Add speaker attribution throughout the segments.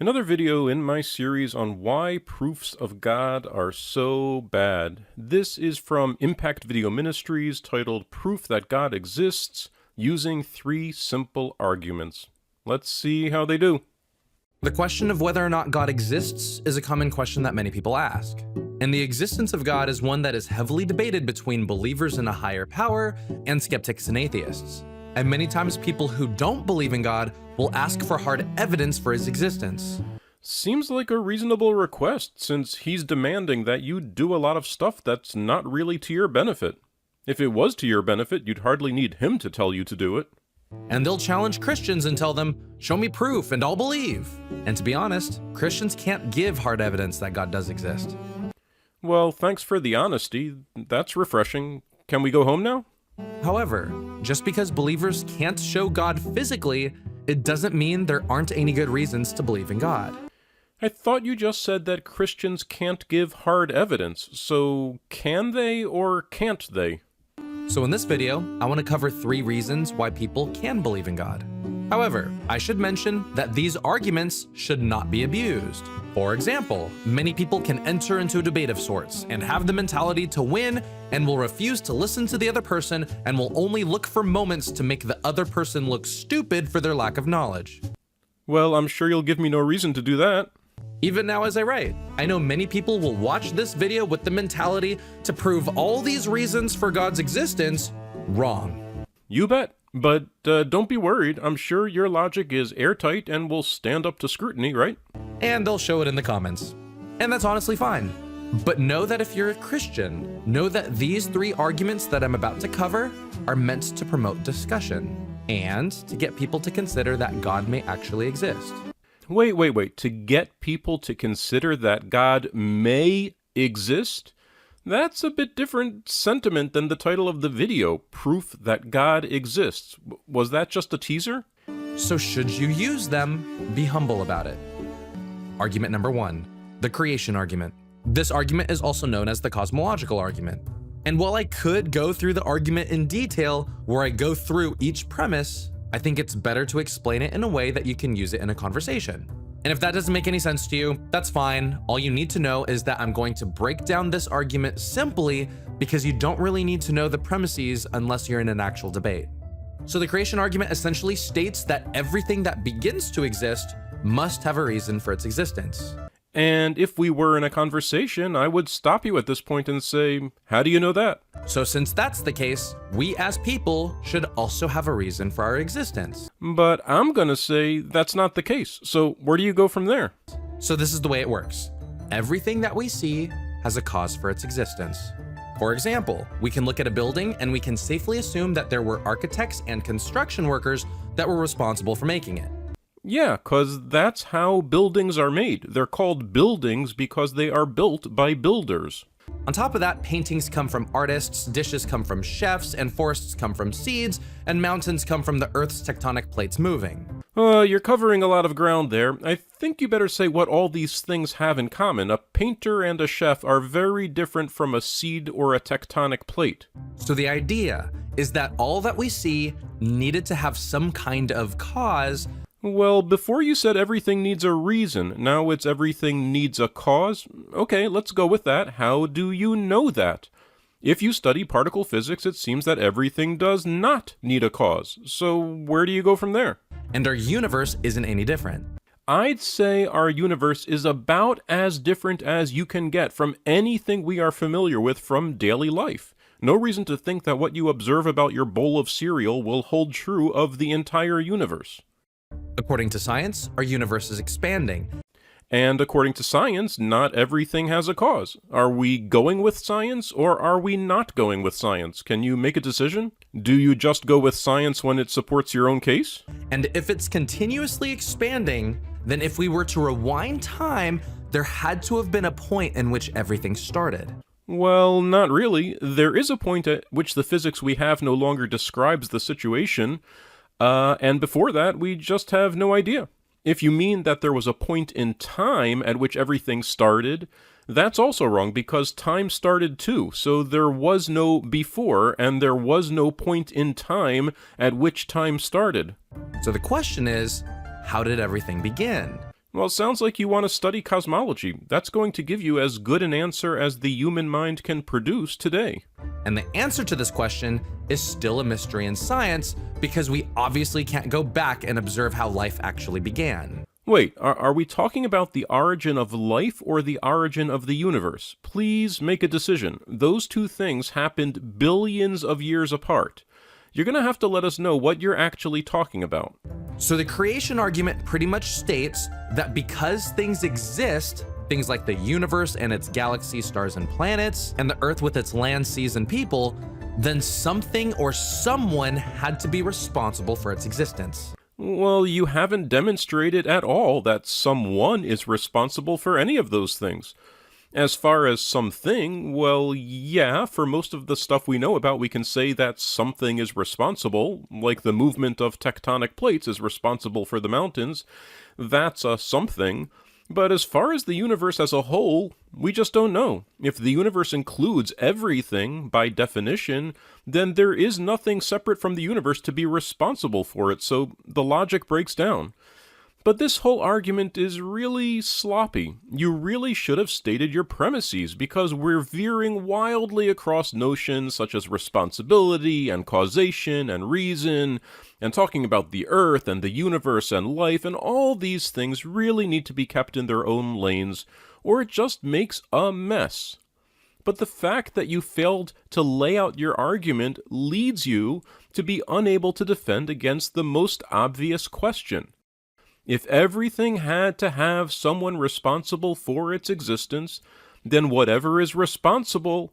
Speaker 1: Another video in my series on why proofs of God are so bad. This is from Impact Video Ministries titled Proof That God Exists Using 3 Simple Arguments. Let's see how they do.
Speaker 2: The question of whether or not God exists is a common question that many people ask. And the existence of God is one that is heavily debated between believers in a higher power and skeptics and atheists. And many times people who don't believe in God will ask for hard evidence for his existence.
Speaker 1: Seems like a reasonable request, since he's demanding that you do a lot of stuff that's not really to your benefit. If it was to your benefit, you'd hardly need him to tell you to do it.
Speaker 2: And they'll challenge Christians and tell them, "Show me proof and I'll believe." And to be honest, Christians can't give hard evidence that God does exist.
Speaker 1: Well, thanks for the honesty. That's refreshing. Can we go home now?
Speaker 2: However, just because believers can't show God physically, it doesn't mean there aren't any good reasons to believe in God.
Speaker 1: I thought you just said that Christians can't give hard evidence, so can they or can't they?
Speaker 2: So in this video, I want to cover 3 reasons why people can believe in God. However, I should mention that these arguments should not be abused. For example, many people can enter into a debate of sorts and have the mentality to win and will refuse to listen to the other person and will only look for moments to make the other person look stupid for their lack of knowledge.
Speaker 1: Well, I'm sure you'll give me no reason to do that.
Speaker 2: Even now as I write, I know many people will watch this video with the mentality to prove all these reasons for God's existence wrong.
Speaker 1: You bet. But don't be worried. I'm sure your logic is airtight and will stand up to scrutiny, right?
Speaker 2: And they'll show it in the comments. And that's honestly fine. But know that if you're a Christian, know that these 3 arguments that I'm about to cover are meant to promote discussion and to get people to consider that God may actually exist.
Speaker 1: Wait. To get people to consider that God may exist? That's a bit different sentiment than the title of the video, Proof That God Exists. Was that just a teaser?
Speaker 2: So should you use them, be humble about it. Argument number 1, the creation argument. This argument is also known as the cosmological argument. And while I could go through the argument in detail, where I go through each premise, I think it's better to explain it in a way that you can use it in a conversation. And if that doesn't make any sense to you, that's fine. All you need to know is that I'm going to break down this argument simply because you don't really need to know the premises unless you're in an actual debate. So the creation argument essentially states that everything that begins to exist must have a reason for its existence.
Speaker 1: And if we were in a conversation, I would stop you at this point and say, how do you know that?
Speaker 2: So since that's the case, we as people should also have a reason for our existence.
Speaker 1: But I'm gonna say that's not the case. So where do you go from there?
Speaker 2: So this is the way it works. Everything that we see has a cause for its existence. For example, we can look at a building and we can safely assume that there were architects and construction workers that were responsible for making it.
Speaker 1: Yeah, 'cause that's how buildings are made. They're called buildings because they are built by builders.
Speaker 2: On top of that, paintings come from artists, dishes come from chefs, and forests come from seeds, and mountains come from the Earth's tectonic plates moving.
Speaker 1: You're covering a lot of ground there. I think you better say what all these things have in common. A painter and a chef are very different from a seed or a tectonic plate.
Speaker 2: So the idea is that all that we see needed to have some kind of cause.
Speaker 1: Well, before you said everything needs a reason, now it's everything needs a cause? Okay, let's go with that. How do you know that? If you study particle physics, it seems that everything does not need a cause. So where do you go from there?
Speaker 2: And our universe isn't any different.
Speaker 1: I'd say our universe is about as different as you can get from anything we are familiar with from daily life. No reason to think that what you observe about your bowl of cereal will hold true of the entire universe.
Speaker 2: According to science, our universe is expanding.
Speaker 1: And according to science, not everything has a cause. Are we going with science, or are we not going with science? Can you make a decision? Do you just go with science when it supports your own case?
Speaker 2: And if it's continuously expanding, then if we were to rewind time, there had to have been a point in which everything started.
Speaker 1: Well, not really. There is a point at which the physics we have no longer describes the situation. And before that, we just have no idea. If you mean that there was a point in time at which everything started, that's also wrong because time started too, so there was no before and there was no point in time at which time started.
Speaker 2: So the question is, how did everything begin?
Speaker 1: Well, it sounds like you want to study cosmology. That's going to give you as good an answer as the human mind can produce today.
Speaker 2: And the answer to this question is still a mystery in science because we obviously can't go back and observe how life actually began.
Speaker 1: Wait, are we talking about the origin of life or the origin of the universe? Please make a decision. Those two things happened billions of years apart. You're going to have to let us know what you're actually talking about.
Speaker 2: So the creation argument pretty much states that because things exist, things like the universe and its galaxies, stars, and planets, and the Earth with its land, seas, and people, then something or someone had to be responsible for its existence.
Speaker 1: Well, you haven't demonstrated at all that someone is responsible for any of those things. As far as something, well, yeah, for most of the stuff we know about, we can say that something is responsible, like the movement of tectonic plates is responsible for the mountains. That's a something. But as far as the universe as a whole, we just don't know. If the universe includes everything, by definition, then there is nothing separate from the universe to be responsible for it, so the logic breaks down. But this whole argument is really sloppy. You really should have stated your premises, because we're veering wildly across notions such as responsibility and causation and reason, and talking about the Earth and the universe and life, and all these things really need to be kept in their own lanes, or it just makes a mess. But the fact that you failed to lay out your argument leads you to be unable to defend against the most obvious question. If everything had to have someone responsible for its existence, then whatever is responsible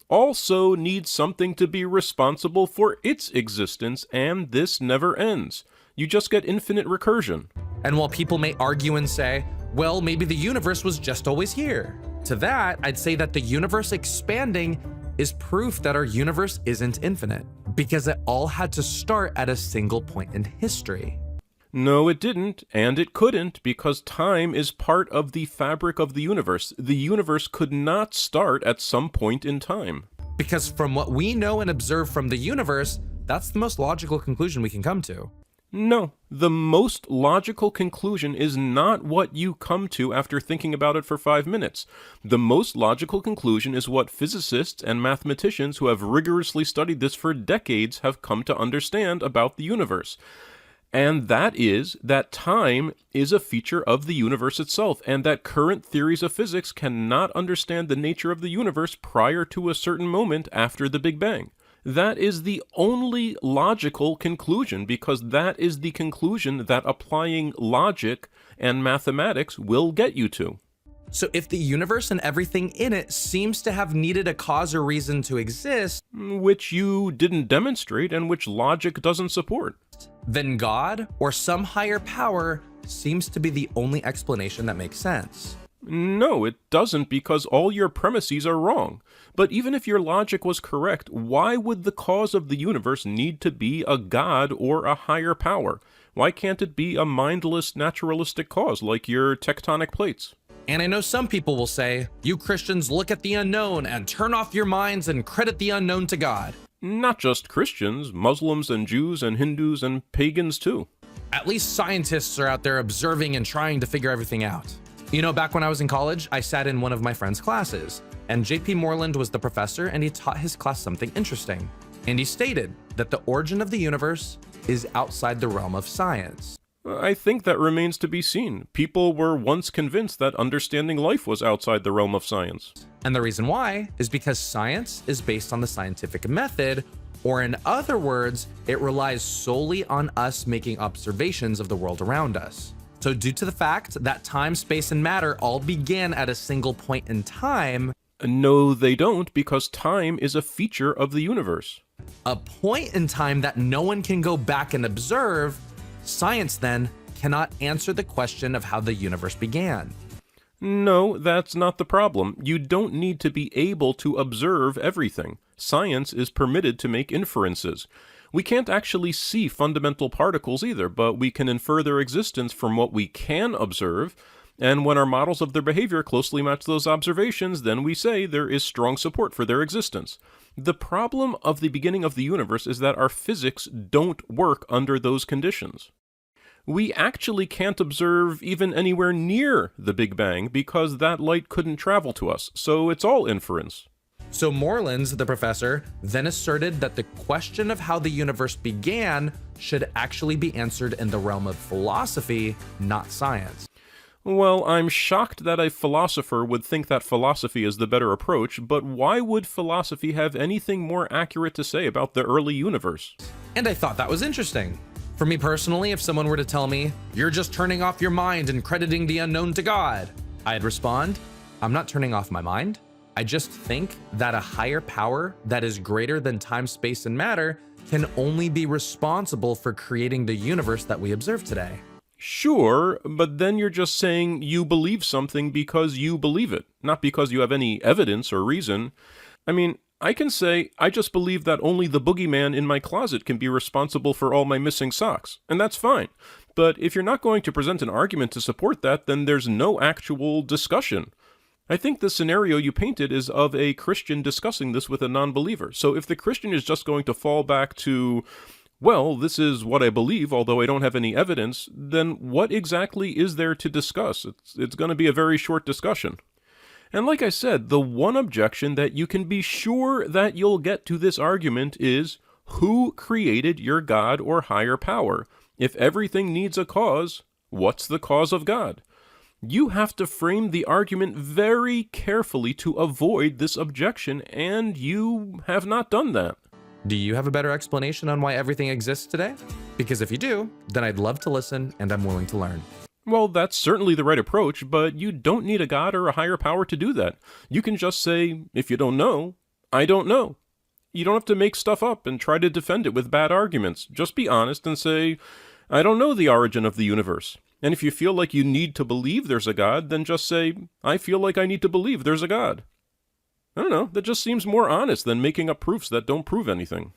Speaker 1: also needs something to be responsible for its existence, and this never ends. You just get infinite recursion.
Speaker 2: And while people may argue and say, well, maybe the universe was just always here, to that, I'd say that the universe expanding is proof that our universe isn't infinite, because it all had to start at a single point in history.
Speaker 1: No, it didn't, and it couldn't, because time is part of the fabric of the universe. The universe could not start at some point in time.
Speaker 2: Because from what we know and observe from the universe, that's the most logical conclusion we can come to.
Speaker 1: No, the most logical conclusion is not what you come to after thinking about it for 5 minutes. The most logical conclusion is what physicists and mathematicians who have rigorously studied this for decades have come to understand about the universe. And that is that time is a feature of the universe itself, and that current theories of physics cannot understand the nature of the universe prior to a certain moment after the Big Bang. That is the only logical conclusion, because that is the conclusion that applying logic and mathematics will get you to.
Speaker 2: So if the universe and everything in it seems to have needed a cause or reason to exist,
Speaker 1: which you didn't demonstrate and which logic doesn't support,
Speaker 2: then God or some higher power seems to be the only explanation that makes sense.
Speaker 1: No, it doesn't, because all your premises are wrong. But even if your logic was correct, why would the cause of the universe need to be a god or a higher power? Why can't it be a mindless, naturalistic cause like your tectonic plates?
Speaker 2: And I know some people will say, you Christians look at the unknown and turn off your minds and credit the unknown to God.
Speaker 1: Not just Christians, Muslims and Jews and Hindus and pagans too.
Speaker 2: At least scientists are out there observing and trying to figure everything out. You know, back when I was in college, I sat in one of my friend's classes, and J.P. Moreland was the professor, and he taught his class something interesting. And he stated that the origin of the universe is outside the realm of science.
Speaker 1: I think that remains to be seen. People were once convinced that understanding life was outside the realm of science.
Speaker 2: And the reason why is because science is based on the scientific method, or in other words, it relies solely on us making observations of the world around us. So due to the fact that time, space, and matter all began at a single point in time,
Speaker 1: no, they don't, because time is a feature of the universe.
Speaker 2: A point in time that no one can go back and observe, science then cannot answer the question of how the universe began.
Speaker 1: No, that's not the problem. You don't need to be able to observe everything. Science is permitted to make inferences. We can't actually see fundamental particles either, but we can infer their existence from what we can observe, and when our models of their behavior closely match those observations, then we say there is strong support for their existence. The problem of the beginning of the universe is that our physics don't work under those conditions. we actually can't observe even anywhere near the Big Bang because that light couldn't travel to us, so it's all inference.
Speaker 2: So Morelands, the professor, then asserted that the question of how the universe began should actually be answered in the realm of philosophy, not science.
Speaker 1: Well, I'm shocked that a philosopher would think that philosophy is the better approach, but why would philosophy have anything more accurate to say about the early universe?
Speaker 2: And I thought that was interesting. For me personally, if someone were to tell me, "You're just turning off your mind and crediting the unknown to God," I'd respond, "I'm not turning off my mind. I just think that a higher power that is greater than time, space, and matter can only be responsible for creating the universe that we observe today."
Speaker 1: Sure, but then you're just saying you believe something because you believe it, not because you have any evidence or reason. I mean, I can say, I just believe that only the boogeyman in my closet can be responsible for all my missing socks, and that's fine. But if you're not going to present an argument to support that, then there's no actual discussion. I think the scenario you painted is of a Christian discussing this with a non-believer. So if the Christian is just going to fall back to, well, this is what I believe, although I don't have any evidence, then what exactly is there to discuss? It's going to be a very short discussion. And like I said, the one objection that you can be sure that you'll get to this argument is, who created your God or higher power? If everything needs a cause, what's the cause of God? You have to frame the argument very carefully to avoid this objection, and you have not done that.
Speaker 2: Do you have a better explanation on why everything exists today? Because if you do, then I'd love to listen and I'm willing to learn.
Speaker 1: Well, that's certainly the right approach, but you don't need a God or a higher power to do that. You can just say, if you don't know, I don't know. You don't have to make stuff up and try to defend it with bad arguments. Just be honest and say, I don't know the origin of the universe. And if you feel like you need to believe there's a God, then just say, I feel like I need to believe there's a God. I don't know, that just seems more honest than making up proofs that don't prove anything.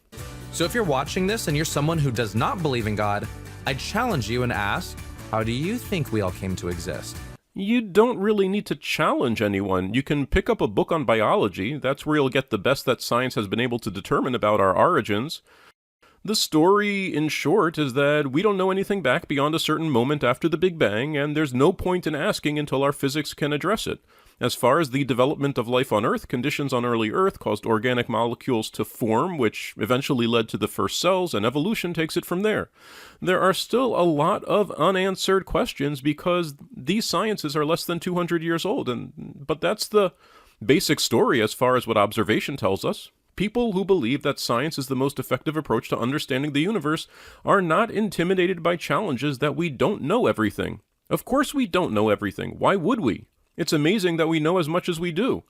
Speaker 2: So if you're watching this and you're someone who does not believe in God, I challenge you and ask, how do you think we all came to exist?
Speaker 1: You don't really need to challenge anyone. You can pick up a book on biology. That's where you'll get the best that science has been able to determine about our origins. The story, in short, is that we don't know anything back beyond a certain moment after the Big Bang, and there's no point in asking until our physics can address it. As far as the development of life on Earth, conditions on early Earth caused organic molecules to form, which eventually led to the first cells, and evolution takes it from there. There are still a lot of unanswered questions because these sciences are less than 200 years old, but that's the basic story as far as what observation tells us. People who believe that science is the most effective approach to understanding the universe are not intimidated by challenges that we don't know everything. Of course we don't know everything. Why would we? It's amazing that we know as much as we do.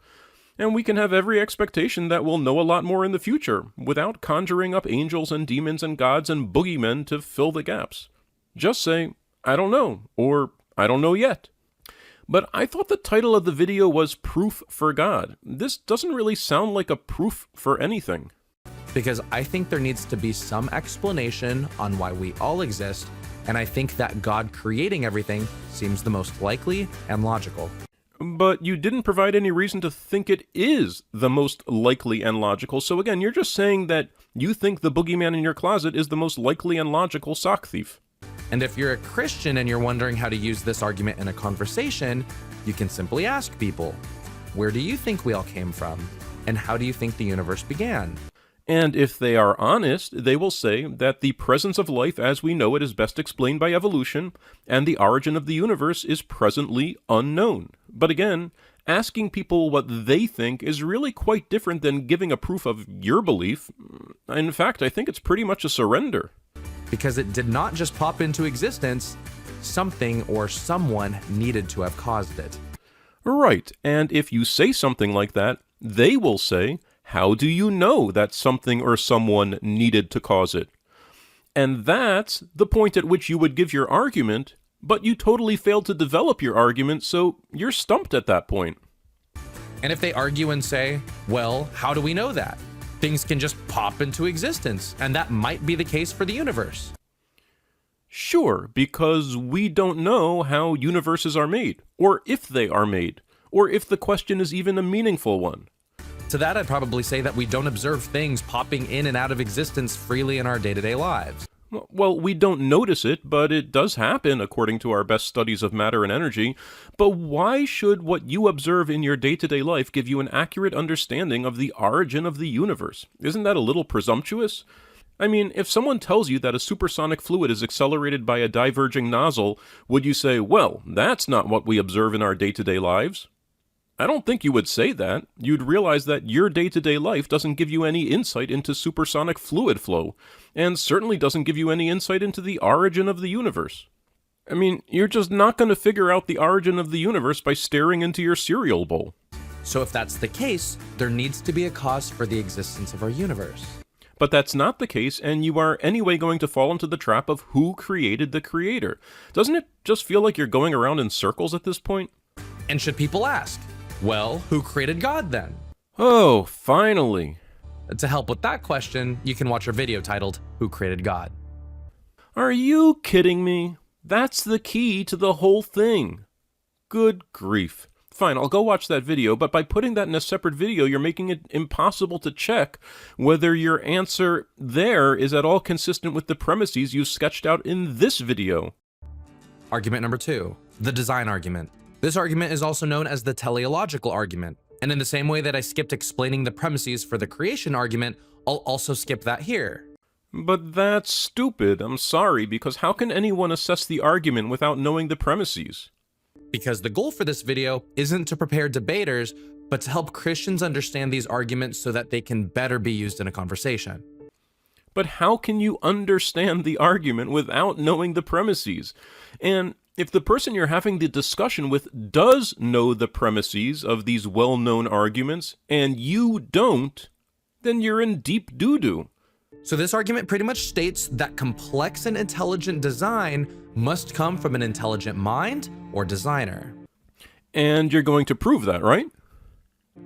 Speaker 1: And we can have every expectation that we'll know a lot more in the future, without conjuring up angels and demons and gods and boogeymen to fill the gaps. Just say, I don't know, or I don't know yet. But I thought the title of the video was Proof for God. This doesn't really sound like a proof for anything.
Speaker 2: Because I think there needs to be some explanation on why we all exist, and I think that God creating everything seems the most likely and logical.
Speaker 1: But you didn't provide any reason to think it is the most likely and logical, so again, you're just saying that you think the boogeyman in your closet is the most likely and logical sock thief.
Speaker 2: And if you're a Christian and you're wondering how to use this argument in a conversation, you can simply ask people, where do you think we all came from? And how do you think the universe began?
Speaker 1: And if they are honest, they will say that the presence of life as we know it is best explained by evolution, and the origin of the universe is presently unknown. But again, asking people what they think is really quite different than giving a proof of your belief. In fact, I think it's pretty much a surrender.
Speaker 2: Because it did not just pop into existence, something or someone needed to have caused it.
Speaker 1: Right, and if you say something like that, they will say, how do you know that something or someone needed to cause it? And that's the point at which you would give your argument, but you totally failed to develop your argument, so you're stumped at that point.
Speaker 2: And if they argue and say, well, how do we know that? Things can just pop into existence, and that might be the case for the universe.
Speaker 1: Sure, because we don't know how universes are made, or if they are made, or if the question is even a meaningful one.
Speaker 2: To that, I'd probably say that we don't observe things popping in and out of existence freely in our day-to-day lives.
Speaker 1: Well, we don't notice it, but it does happen according to our best studies of matter and energy. But why should what you observe in your day-to-day life give you an accurate understanding of the origin of the universe? Isn't that a little presumptuous? I mean, if someone tells you that a supersonic fluid is accelerated by a diverging nozzle, would you say, well, that's not what we observe in our day-to-day lives? I don't think you would say that. You'd realize that your day-to-day life doesn't give you any insight into supersonic fluid flow, and certainly doesn't give you any insight into the origin of the universe. I mean, you're just not going to figure out the origin of the universe by staring into your cereal bowl.
Speaker 2: So if that's the case, there needs to be a cause for the existence of our universe.
Speaker 1: But that's not the case, and you are anyway going to fall into the trap of who created the creator. Doesn't it just feel like you're going around in circles at this point?
Speaker 2: And should people ask, well, who created God then?
Speaker 1: Oh, finally.
Speaker 2: To help with that question, you can watch our video titled, Who Created God?
Speaker 1: Are you kidding me? That's the key to the whole thing. Good grief. Fine, I'll go watch that video, but by putting that in a separate video, you're making it impossible to check whether your answer there is at all consistent with the premises you sketched out in this video.
Speaker 2: Argument number 2, the design argument. This argument is also known as the teleological argument. And in the same way that I skipped explaining the premises for the creation argument, I'll also skip that here.
Speaker 1: But that's stupid, I'm sorry, because how can anyone assess the argument without knowing the premises?
Speaker 2: Because the goal for this video isn't to prepare debaters, but to help Christians understand these arguments so that they can better be used in a conversation.
Speaker 1: But how can you understand the argument without knowing the premises? And if the person you're having the discussion with does know the premises of these well-known arguments, and you don't, then you're in deep doo-doo.
Speaker 2: So this argument pretty much states that complex and intelligent design must come from an intelligent mind or designer.
Speaker 1: And you're going to prove that, right?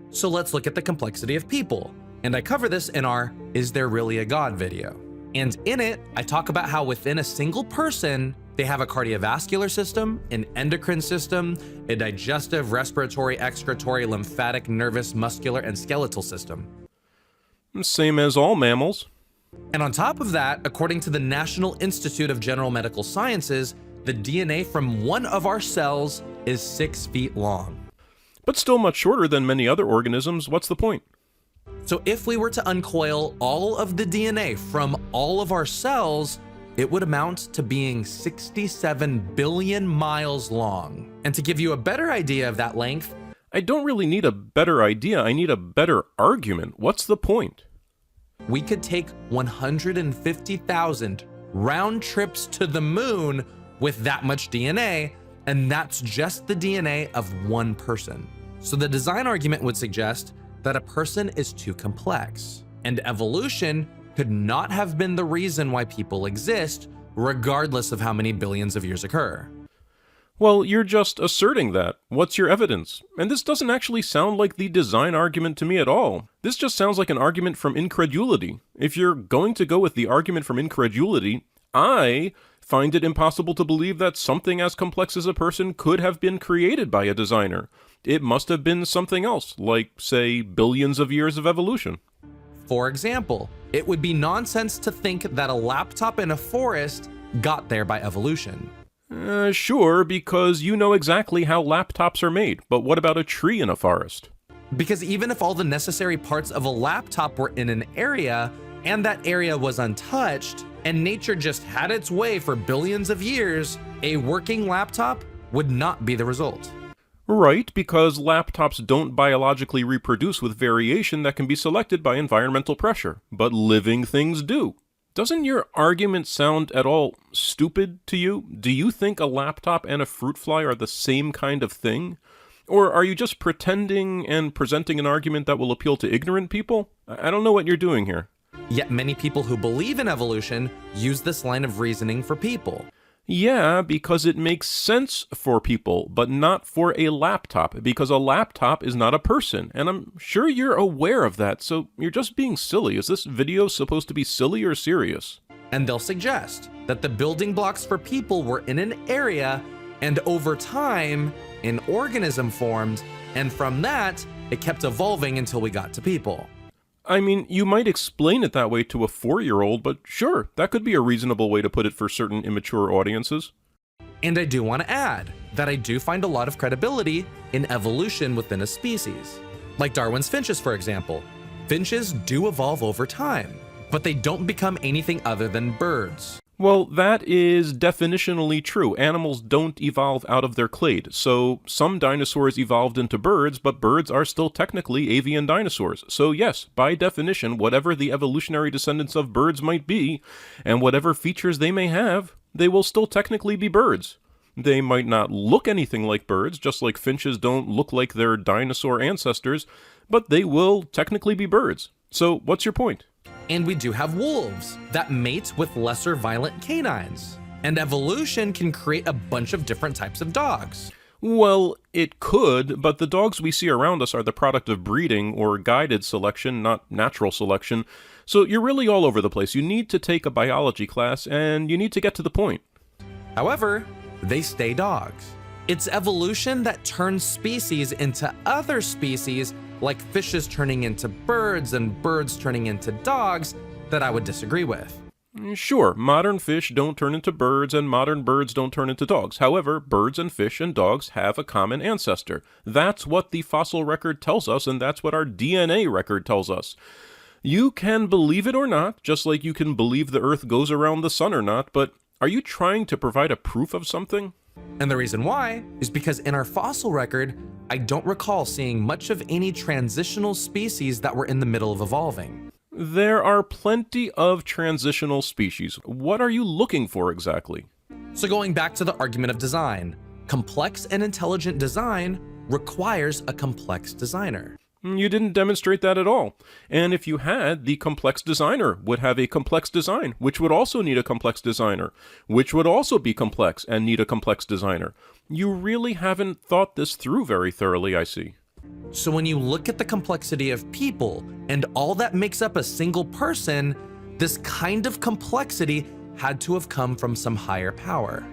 Speaker 2: So let's look at the complexity of people. And I cover this in our Is There Really a God video. And in it, I talk about how within a single person, they have a cardiovascular system, an endocrine system, a digestive, respiratory, excretory, lymphatic, nervous, muscular, and skeletal system.
Speaker 1: Same as all mammals.
Speaker 2: And on top of that, according to the National Institute of General Medical Sciences, the DNA from one of our cells is 6 feet long.
Speaker 1: But still much shorter than many other organisms. What's the point?
Speaker 2: So if we were to uncoil all of the DNA from all of our cells, it would amount to being 67 billion miles long. And to give you a better idea of that length,
Speaker 1: I don't really need a better idea, I need a better argument. What's the point?
Speaker 2: We could take 150,000 round trips to the moon with that much DNA, and that's just the DNA of one person. So the design argument would suggest that a person is too complex, and evolution could not have been the reason why people exist, regardless of how many billions of years occur.
Speaker 1: Well, you're just asserting that. What's your evidence? And this doesn't actually sound like the design argument to me at all. This just sounds like an argument from incredulity. If you're going to go with the argument from incredulity, I find it impossible to believe that something as complex as a person could have been created by a designer. It must have been something else, like, say, billions of years of evolution.
Speaker 2: For example, it would be nonsense to think that a laptop in a forest got there by evolution.
Speaker 1: Sure, because you know exactly how laptops are made, but what about a tree in a forest?
Speaker 2: Because even if all the necessary parts of a laptop were in an area, and that area was untouched, and nature just had its way for billions of years, a working laptop would not be the result.
Speaker 1: Right, because laptops don't biologically reproduce with variation that can be selected by environmental pressure, but living things do. Doesn't your argument sound at all stupid to you? Do you think a laptop and a fruit fly are the same kind of thing? Or are you just pretending and presenting an argument that will appeal to ignorant people? I don't know what you're doing here.
Speaker 2: Yet many people who believe in evolution use this line of reasoning for people.
Speaker 1: Yeah, because it makes sense for people, but not for a laptop, because a laptop is not a person, and I'm sure you're aware of that, so you're just being silly. Is this video supposed to be silly or serious?
Speaker 2: And they'll suggest that the building blocks for people were in an area, and over time, an organism formed, and from that, it kept evolving until we got to people.
Speaker 1: I mean, you might explain it that way to a 4-year-old, but sure, that could be a reasonable way to put it for certain immature audiences.
Speaker 2: And I do want to add that I do find a lot of credibility in evolution within a species. Like Darwin's finches, for example. Finches do evolve over time, but they don't become anything other than birds.
Speaker 1: Well, that is definitionally true. Animals don't evolve out of their clade. So some dinosaurs evolved into birds, but birds are still technically avian dinosaurs. So yes, by definition, whatever the evolutionary descendants of birds might be, and whatever features they may have, they will still technically be birds. They might not look anything like birds, just like finches don't look like their dinosaur ancestors, but they will technically be birds. So what's your point?
Speaker 2: And we do have wolves that mate with lesser violent canines. And evolution can create a bunch of different types of dogs.
Speaker 1: Well, it could, but the dogs we see around us are the product of breeding or guided selection, not natural selection. So you're really all over the place. You need to take a biology class, and you need to get to the point.
Speaker 2: However, they stay dogs. It's evolution that turns species into other species, like fishes turning into birds and birds turning into dogs, that I would disagree with.
Speaker 1: Sure, modern fish don't turn into birds and modern birds don't turn into dogs. However, birds and fish and dogs have a common ancestor. That's what the fossil record tells us, and that's what our DNA record tells us. You can believe it or not, just like you can believe the Earth goes around the sun or not, but are you trying to provide a proof of something?
Speaker 2: And the reason why is because in our fossil record, I don't recall seeing much of any transitional species that were in the middle of evolving.
Speaker 1: There are plenty of transitional species. What are you looking for exactly?
Speaker 2: So going back to the argument of design, complex and intelligent design requires a complex designer.
Speaker 1: You didn't demonstrate that at all. And if you had, the complex designer would have a complex design, which would also need a complex designer, which would also be complex and need a complex designer. You really haven't thought this through very thoroughly, I see.
Speaker 2: So when you look at the complexity of people and all that makes up a single person, this kind of complexity had to have come from some higher power.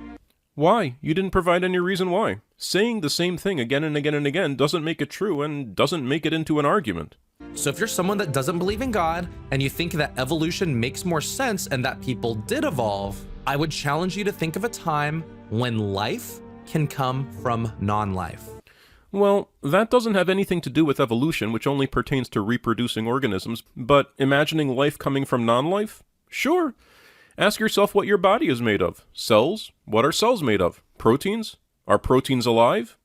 Speaker 1: Why? You didn't provide any reason why. Saying the same thing again and again and again doesn't make it true and doesn't make it into an argument.
Speaker 2: So if you're someone that doesn't believe in God and you think that evolution makes more sense and that people did evolve, I would challenge you to think of a time when life can come from non-life.
Speaker 1: Well, that doesn't have anything to do with evolution, which only pertains to reproducing organisms, but imagining life coming from non-life? Sure. Ask yourself what your body is made of. Cells? What are cells made of? Proteins? Are proteins alive?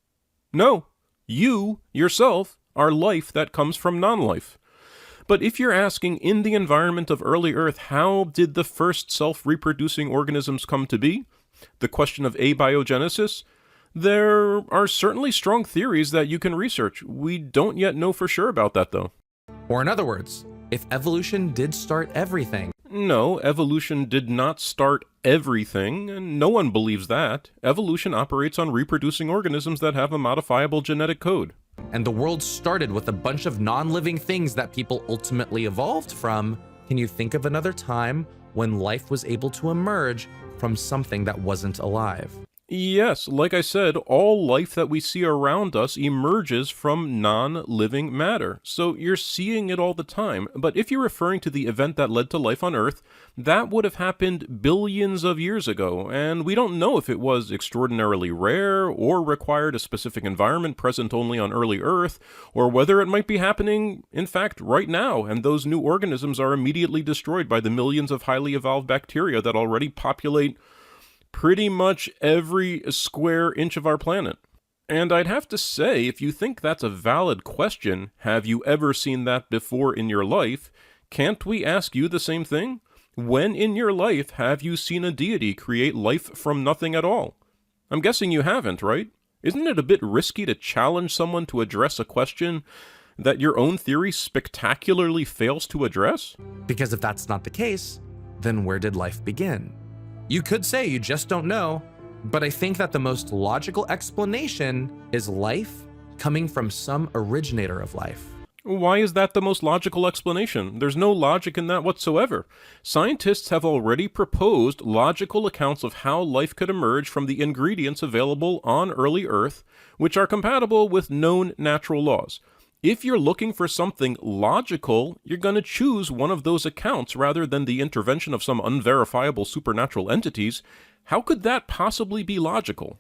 Speaker 1: No. You, yourself, are life that comes from non-life. But if you're asking, in the environment of early Earth, how did the first self-reproducing organisms come to be? The question of abiogenesis? There are certainly strong theories that you can research. We don't yet know for sure about that, though.
Speaker 2: Or in other words, if evolution did start everything.
Speaker 1: No, evolution did not start everything, and no one believes that. Evolution operates on reproducing organisms that have a modifiable genetic code.
Speaker 2: And the world started with a bunch of non-living things that people ultimately evolved from. Can you think of another time when life was able to emerge from something that wasn't alive?
Speaker 1: Yes, like I said, all life that we see around us emerges from non-living matter. So you're seeing it all the time. But if you're referring to the event that led to life on Earth, that would have happened billions of years ago, and we don't know if it was extraordinarily rare or required a specific environment present only on early Earth, or whether it might be happening, in fact, right now, and those new organisms are immediately destroyed by the millions of highly evolved bacteria that already populate pretty much every square inch of our planet. And I'd have to say, if you think that's a valid question, have you ever seen that before in your life, can't we ask you the same thing? When in your life have you seen a deity create life from nothing at all? I'm guessing you haven't, right? Isn't it a bit risky to challenge someone to address a question that your own theory spectacularly fails to address?
Speaker 2: Because if that's not the case, then where did life begin? You could say you just don't know, but I think that the most logical explanation is life coming from some originator of life.
Speaker 1: Why is that the most logical explanation? There's no logic in that whatsoever. Scientists have already proposed logical accounts of how life could emerge from the ingredients available on early Earth, which are compatible with known natural laws. If you're looking for something logical, you're going to choose one of those accounts rather than the intervention of some unverifiable supernatural entities. How could that possibly be logical?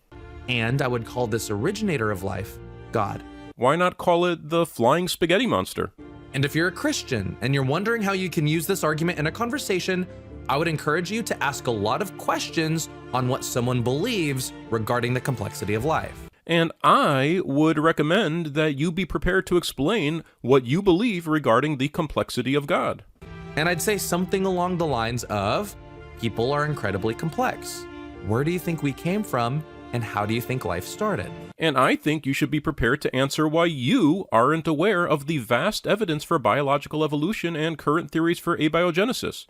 Speaker 2: And I would call this originator of life God.
Speaker 1: Why not call it the flying spaghetti monster?
Speaker 2: And if you're a Christian and you're wondering how you can use this argument in a conversation, I would encourage you to ask a lot of questions on what someone believes regarding the complexity of life.
Speaker 1: And I would recommend that you be prepared to explain what you believe regarding the complexity of God.
Speaker 2: And I'd say something along the lines of, people are incredibly complex. Where do you think we came from, and how do you think life started?
Speaker 1: And I think you should be prepared to answer why you aren't aware of the vast evidence for biological evolution and current theories for abiogenesis.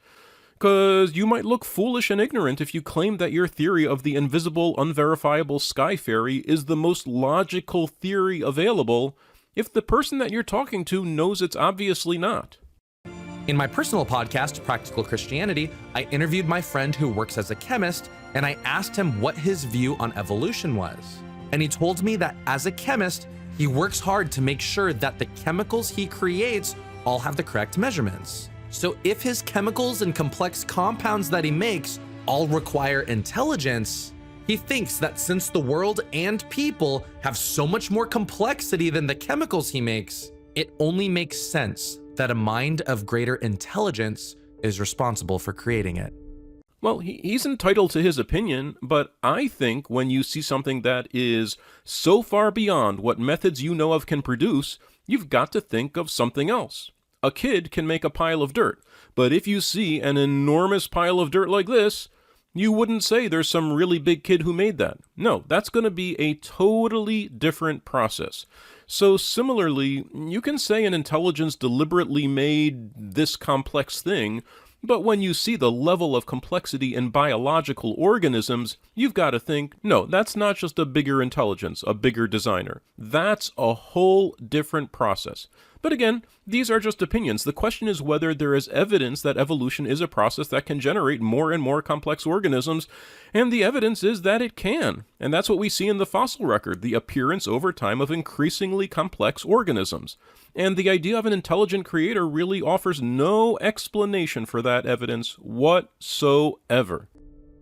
Speaker 1: Because you might look foolish and ignorant if you claim that your theory of the invisible, unverifiable sky fairy is the most logical theory available, if the person that you're talking to knows it's obviously not.
Speaker 2: In my personal podcast, Practical Christianity, I interviewed my friend who works as a chemist, and I asked him what his view on evolution was. And he told me that as a chemist, he works hard to make sure that the chemicals he creates all have the correct measurements. So if his chemicals and complex compounds that he makes all require intelligence, he thinks that since the world and people have so much more complexity than the chemicals he makes, it only makes sense that a mind of greater intelligence is responsible for creating it.
Speaker 1: Well, he's entitled to his opinion, but I think when you see something that is so far beyond what methods you know of can produce, you've got to think of something else. A kid can make a pile of dirt, but if you see an enormous pile of dirt like this, you wouldn't say there's some really big kid who made that. No, that's going to be a totally different process. So similarly, you can say an intelligence deliberately made this complex thing, but when you see the level of complexity in biological organisms, you've got to think, no, that's not just a bigger intelligence, a bigger designer. That's a whole different process. But again, these are just opinions. The question is whether there is evidence that evolution is a process that can generate more and more complex organisms, and the evidence is that it can. And that's what we see in the fossil record, the appearance over time of increasingly complex organisms. And the idea of an intelligent creator really offers no explanation for that evidence whatsoever.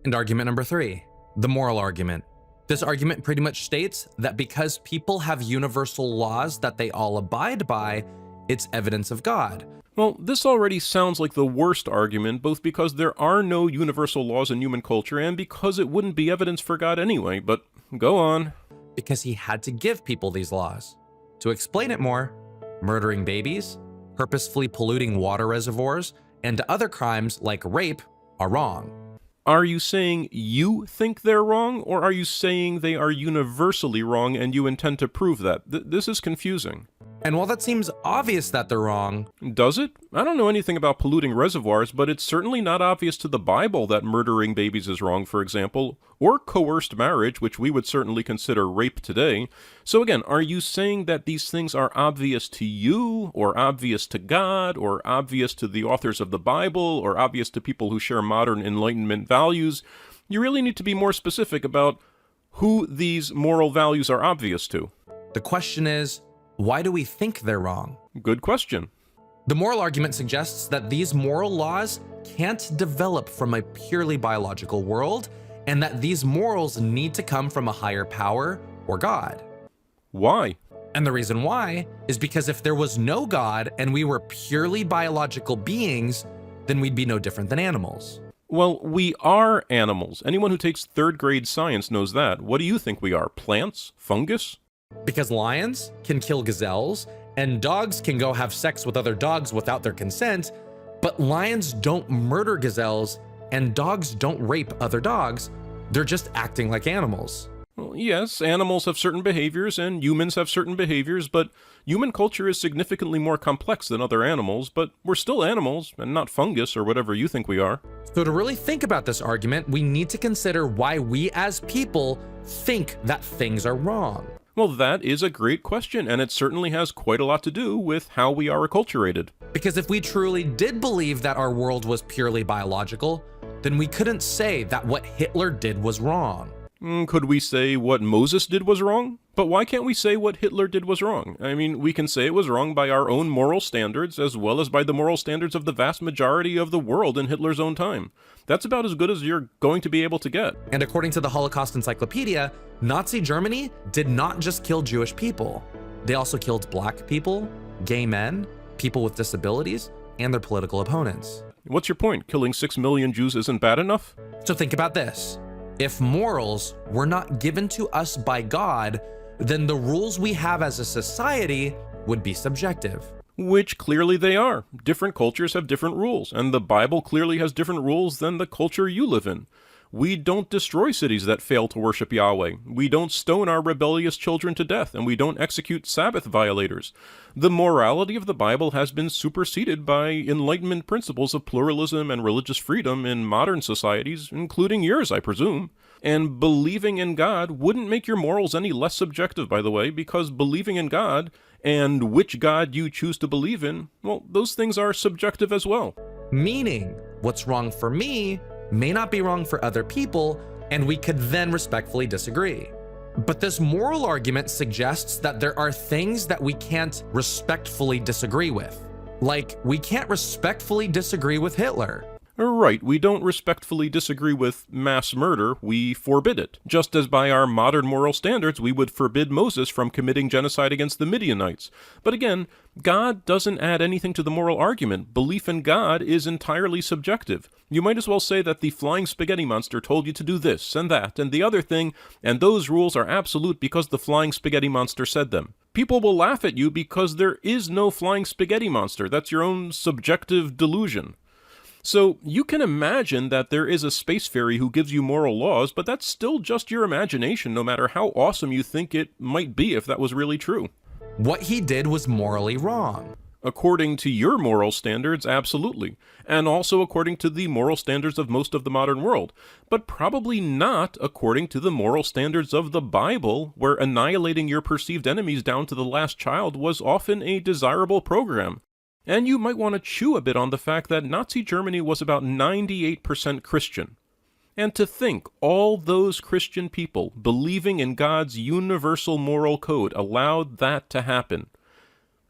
Speaker 2: And argument number 3, the moral argument. This argument pretty much states that because people have universal laws that they all abide by, it's evidence of God.
Speaker 1: Well, this already sounds like the worst argument, both because there are no universal laws in human culture and because it wouldn't be evidence for God anyway, but go on.
Speaker 2: Because he had to give people these laws. To explain it more, murdering babies, purposefully polluting water reservoirs, and other crimes like rape are wrong.
Speaker 1: Are you saying you think they're wrong, or are you saying they are universally wrong and you intend to prove that? This is confusing.
Speaker 2: And while that seems obvious that they're wrong...
Speaker 1: Does it? I don't know anything about polluting reservoirs, but it's certainly not obvious to the Bible that murdering babies is wrong, for example, or coerced marriage, which we would certainly consider rape today. So again, are you saying that these things are obvious to you, or obvious to God, or obvious to the authors of the Bible, or obvious to people who share modern Enlightenment values? You really need to be more specific about who these moral values are obvious to.
Speaker 2: The question is, why do we think they're wrong?
Speaker 1: Good question.
Speaker 2: The moral argument suggests that these moral laws can't develop from a purely biological world, and that these morals need to come from a higher power or God.
Speaker 1: Why?
Speaker 2: And the reason why is because if there was no God and we were purely biological beings, then we'd be no different than animals.
Speaker 1: Well, we are animals. Anyone who takes third grade science knows that. What do you think we are? Plants? Fungus?
Speaker 2: Because lions can kill gazelles, and dogs can go have sex with other dogs without their consent, but lions don't murder gazelles, and dogs don't rape other dogs. They're just acting like animals.
Speaker 1: Well, yes, animals have certain behaviors, and humans have certain behaviors, but human culture is significantly more complex than other animals, but we're still animals, and not fungus or whatever you think we are.
Speaker 2: So to really think about this argument, we need to consider why we as people think that things are wrong.
Speaker 1: Well, that is a great question, and it certainly has quite a lot to do with how we are acculturated.
Speaker 2: Because if we truly did believe that our world was purely biological, then we couldn't say that what Hitler did was wrong.
Speaker 1: Could we say what Moses did was wrong? But why can't we say what Hitler did was wrong? I mean, we can say it was wrong by our own moral standards, as well as by the moral standards of the vast majority of the world in Hitler's own time. That's about as good as you're going to be able to get.
Speaker 2: And according to the Holocaust Encyclopedia, Nazi Germany did not just kill Jewish people. They also killed black people, gay men, people with disabilities, and their political opponents.
Speaker 1: What's your point? Killing 6 million Jews isn't bad enough?
Speaker 2: So think about this. If morals were not given to us by God, then the rules we have as a society would be subjective.
Speaker 1: Which clearly they are. Different cultures have different rules, and the Bible clearly has different rules than the culture you live in. We don't destroy cities that fail to worship Yahweh. We don't stone our rebellious children to death, and we don't execute Sabbath violators. The morality of the Bible has been superseded by Enlightenment principles of pluralism and religious freedom in modern societies, including yours, I presume. And believing in God wouldn't make your morals any less subjective, by the way, because believing in God and which God you choose to believe in, well, those things are subjective as well.
Speaker 2: Meaning, what's wrong for me may not be wrong for other people, and we could then respectfully disagree. But this moral argument suggests that there are things that we can't respectfully disagree with. Like, we can't respectfully disagree with Hitler.
Speaker 1: Right, we don't respectfully disagree with mass murder, we forbid it. Just as by our modern moral standards, we would forbid Moses from committing genocide against the Midianites. But again, God doesn't add anything to the moral argument. Belief in God is entirely subjective. You might as well say that the flying spaghetti monster told you to do this and that and the other thing, and those rules are absolute because the flying spaghetti monster said them. People will laugh at you because there is no flying spaghetti monster. That's your own subjective delusion. So you can imagine that there is a space fairy who gives you moral laws, but that's still just your imagination, no matter how awesome you think it might be if that was really true.
Speaker 2: What he did was morally wrong.
Speaker 1: According to your moral standards, absolutely. And also according to the moral standards of most of the modern world. But probably not according to the moral standards of the Bible, where annihilating your perceived enemies down to the last child was often a desirable program. And you might want to chew a bit on the fact that Nazi Germany was about 98% Christian. And to think all those Christian people believing in God's universal moral code allowed that to happen.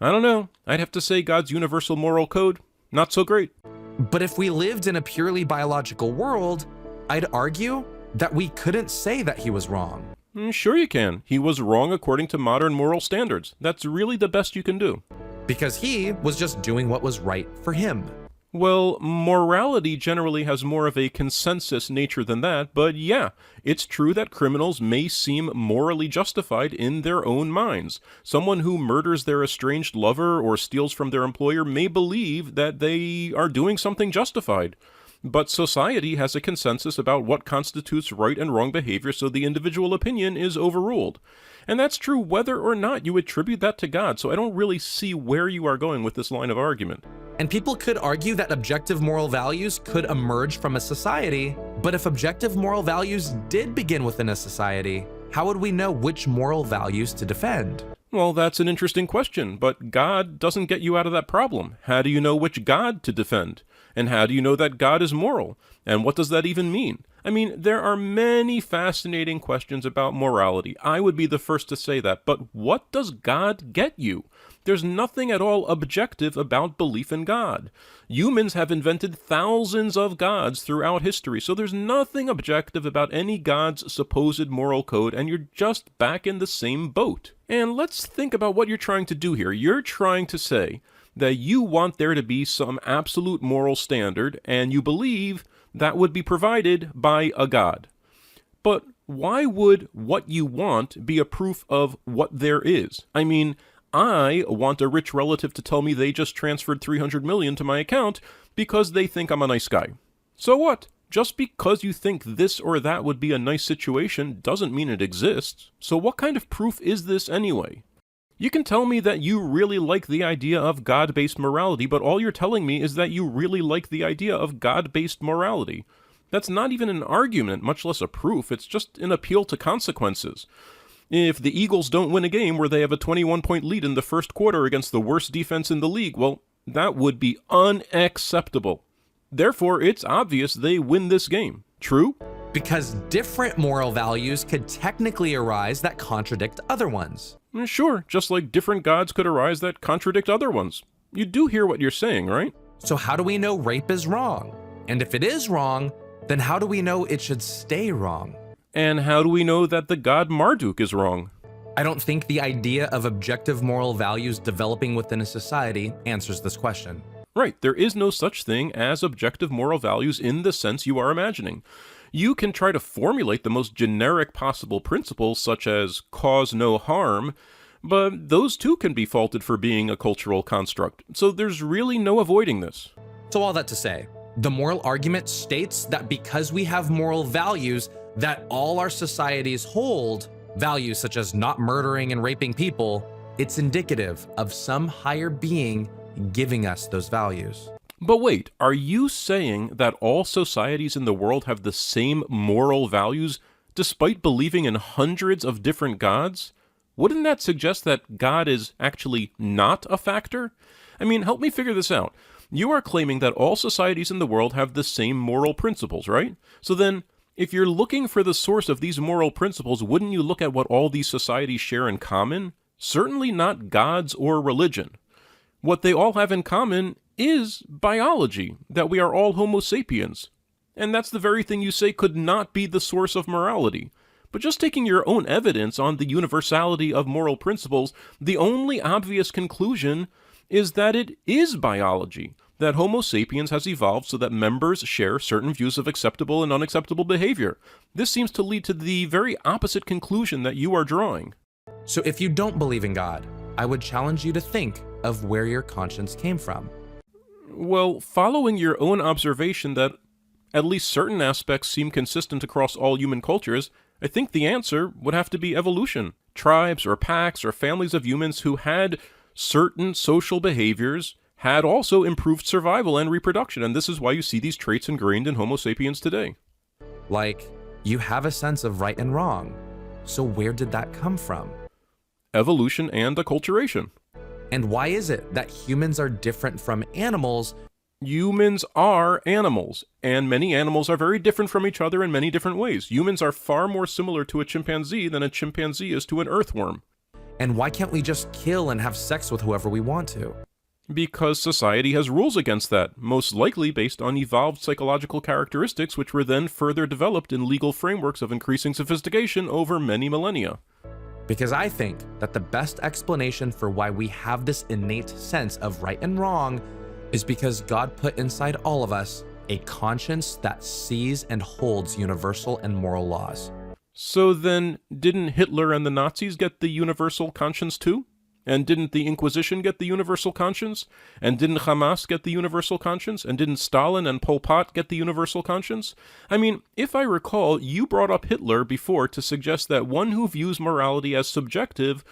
Speaker 1: I don't know, I'd have to say God's universal moral code, not so great.
Speaker 2: But if we lived in a purely biological world, I'd argue that we couldn't say that he was wrong.
Speaker 1: Sure you can. He was wrong according to modern moral standards. That's really the best you can do.
Speaker 2: Because he was just doing what was right for him.
Speaker 1: Well, morality generally has more of a consensus nature than that, but yeah, it's true that criminals may seem morally justified in their own minds. Someone who murders their estranged lover or steals from their employer may believe that they are doing something justified. But society has a consensus about what constitutes right and wrong behavior, so the individual opinion is overruled. And that's true whether or not you attribute that to God, so I don't really see where you are going with this line of argument.
Speaker 2: And people could argue that objective moral values could emerge from a society, but if objective moral values did begin within a society, how would we know which moral values to defend?
Speaker 1: Well, that's an interesting question, but God doesn't get you out of that problem. How do you know which God to defend? And how do you know that God is moral? And what does that even mean? I mean, there are many fascinating questions about morality. I would be the first to say that, but what does God get you? There's nothing at all objective about belief in God. Humans have invented thousands of gods throughout history, so there's nothing objective about any god's supposed moral code, and you're just back in the same boat. And let's think about what you're trying to do here. You're trying to say that you want there to be some absolute moral standard, and you believe that would be provided by a god. But why would what you want be a proof of what there is? I mean, I want a rich relative to tell me they just transferred $300 million to my account because they think I'm a nice guy. So what? Just because you think this or that would be a nice situation doesn't mean it exists. So what kind of proof is this anyway? You can tell me that you really like the idea of God-based morality, but all you're telling me is that you really like the idea of God-based morality. That's not even an argument, much less a proof. It's just an appeal to consequences. If the Eagles don't win a game where they have a 21-point lead in the first quarter against the worst defense in the league, well, that would be unacceptable. Therefore, it's obvious they win this game. True?
Speaker 2: Because different moral values could technically arise that contradict other ones.
Speaker 1: Sure, just like different gods could arise that contradict other ones. You do hear what you're saying, right?
Speaker 2: So how do we know rape is wrong? And if it is wrong, then how do we know it should stay wrong?
Speaker 1: And how do we know that the god Marduk is wrong?
Speaker 2: I don't think the idea of objective moral values developing within a society answers this question.
Speaker 1: Right, there is no such thing as objective moral values in the sense you are imagining. You can try to formulate the most generic possible principles, such as cause no harm, but those too can be faulted for being a cultural construct, so there's really no avoiding this.
Speaker 2: So all that to say, the moral argument states that because we have moral values that all our societies hold, values such as not murdering and raping people, it's indicative of some higher being giving us those values.
Speaker 1: But wait, are you saying that all societies in the world have the same moral values despite believing in hundreds of different gods? Wouldn't that suggest that God is actually not a factor? I mean, help me figure this out. You are claiming that all societies in the world have the same moral principles, right? So then, if you're looking for the source of these moral principles, wouldn't you look at what all these societies share in common? Certainly not gods or religion. What they all have in common is biology, that we are all Homo sapiens. And that's the very thing you say could not be the source of morality. But just taking your own evidence on the universality of moral principles, the only obvious conclusion is that it is biology, that Homo sapiens has evolved so that members share certain views of acceptable and unacceptable behavior. This seems to lead to the very opposite conclusion that you are drawing.
Speaker 2: So if you don't believe in God, I would challenge you to think of where your conscience came from.
Speaker 1: Well, following your own observation that at least certain aspects seem consistent across all human cultures, I think the answer would have to be evolution. Tribes or packs or families of humans who had certain social behaviors had also improved survival and reproduction, and this is why you see these traits ingrained in Homo sapiens today.
Speaker 2: Like, you have a sense of right and wrong. So where did that come from?
Speaker 1: Evolution and acculturation.
Speaker 2: And why is it that humans are different from animals?
Speaker 1: Humans are animals, and many animals are very different from each other in many different ways. Humans are far more similar to a chimpanzee than a chimpanzee is to an earthworm.
Speaker 2: And why can't we just kill and have sex with whoever we want to?
Speaker 1: Because society has rules against that, most likely based on evolved psychological characteristics which were then further developed in legal frameworks of increasing sophistication over many millennia.
Speaker 2: Because I think that the best explanation for why we have this innate sense of right and wrong is because God put inside all of us a conscience that sees and holds universal and moral laws.
Speaker 1: So then, didn't Hitler and the Nazis get the universal conscience too? And didn't the Inquisition get the universal conscience? And didn't Hamas get the universal conscience? And didn't Stalin and Pol Pot get the universal conscience? I mean, if I recall, you brought up Hitler before to suggest that one who views morality as subjective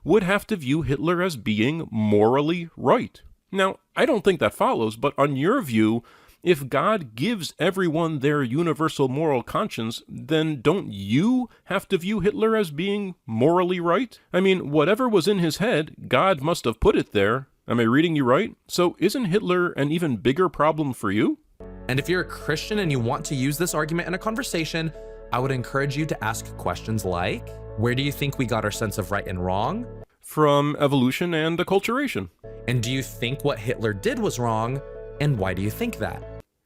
Speaker 1: would have to view Hitler as being morally right. Now, I don't think that follows, but on your view, if God gives everyone their universal moral conscience, then don't you have to view Hitler as being morally right? I mean, whatever was in his head, God must have put it there. Am I reading you right? So isn't Hitler an even bigger problem for you?
Speaker 2: And if you're a Christian and you want to use this argument in a conversation, I would encourage you to ask questions like, where do you think we got our sense of right and wrong?
Speaker 1: From evolution and acculturation.
Speaker 2: And do you think what Hitler did was wrong? And why do you think that?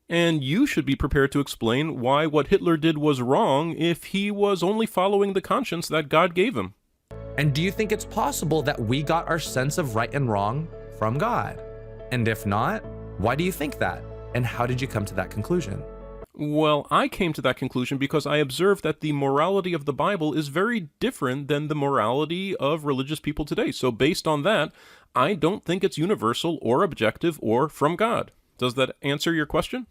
Speaker 1: And you should be prepared to explain why what Hitler did was wrong if he was only following the conscience that God gave him.
Speaker 2: And do you think it's possible that we got our sense of right and wrong from God? And if not, why do you think that? And how did you come to that conclusion?
Speaker 1: Well, I came to that conclusion because I observed that the morality of the Bible is very different than the morality of religious people today. So based on that, I don't think it's universal or objective or from God. Does that answer your question?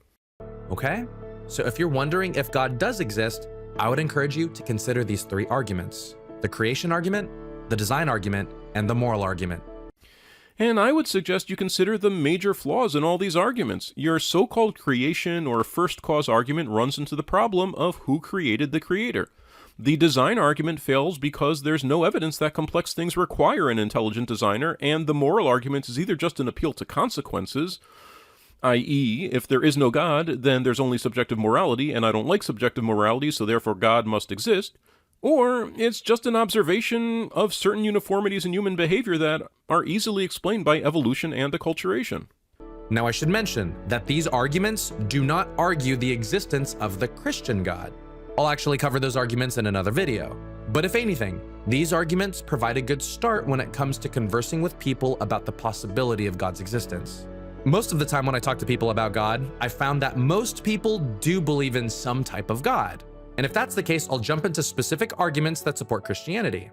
Speaker 2: Okay, so if you're wondering if God does exist, I would encourage you to consider these three arguments: the creation argument, the design argument, and the moral argument.
Speaker 1: And I would suggest you consider the major flaws in all these arguments. Your so-called creation or first cause argument runs into the problem of who created the creator. The design argument fails because there's no evidence that complex things require an intelligent designer, and the moral argument is either just an appeal to consequences, i.e., if there is no God, then there's only subjective morality, and I don't like subjective morality, so therefore God must exist. Or it's just an observation of certain uniformities in human behavior that are easily explained by evolution and acculturation.
Speaker 2: Now, I should mention that these arguments do not argue the existence of the Christian God. I'll actually cover those arguments in another video. But if anything, these arguments provide a good start when it comes to conversing with people about the possibility of God's existence. Most of the time when I talk to people about God, I found that most people do believe in some type of God. And if that's the case, I'll jump into specific arguments that support Christianity.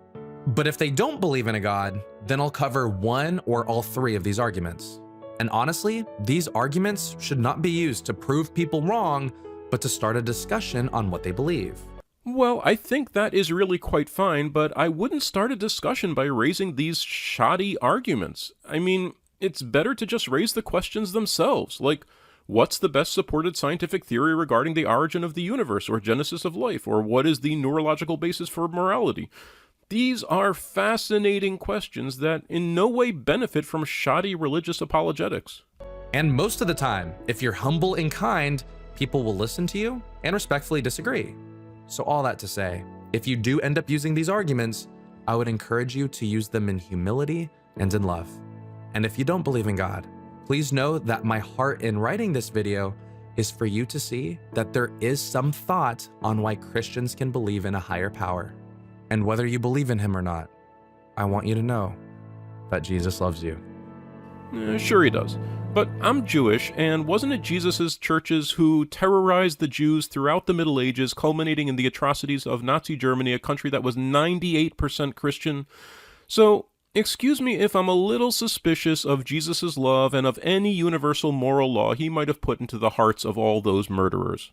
Speaker 2: But if they don't believe in a God, then I'll cover one or all three of these arguments. And honestly, these arguments should not be used to prove people wrong, but to start a discussion on what they believe.
Speaker 1: Well, I think that is really quite fine, but I wouldn't start a discussion by raising these shoddy arguments. I mean, it's better to just raise the questions themselves, like, what's the best supported scientific theory regarding the origin of the universe or genesis of life, or what is the neurological basis for morality? These are fascinating questions that in no way benefit from shoddy religious apologetics.
Speaker 2: And most of the time, if you're humble and kind, people will listen to you and respectfully disagree. So all that to say, if you do end up using these arguments, I would encourage you to use them in humility and in love. And if you don't believe in God, please know that my heart in writing this video is for you to see that there is some thought on why Christians can believe in a higher power. And whether you believe in him or not, I want you to know that Jesus loves you.
Speaker 1: Sure he does. But I'm Jewish, and wasn't it Jesus' churches who terrorized the Jews throughout the Middle Ages, culminating in the atrocities of Nazi Germany, a country that was 98% Christian? So, excuse me if I'm a little suspicious of Jesus' love and of any universal moral law he might have put into the hearts of all those murderers.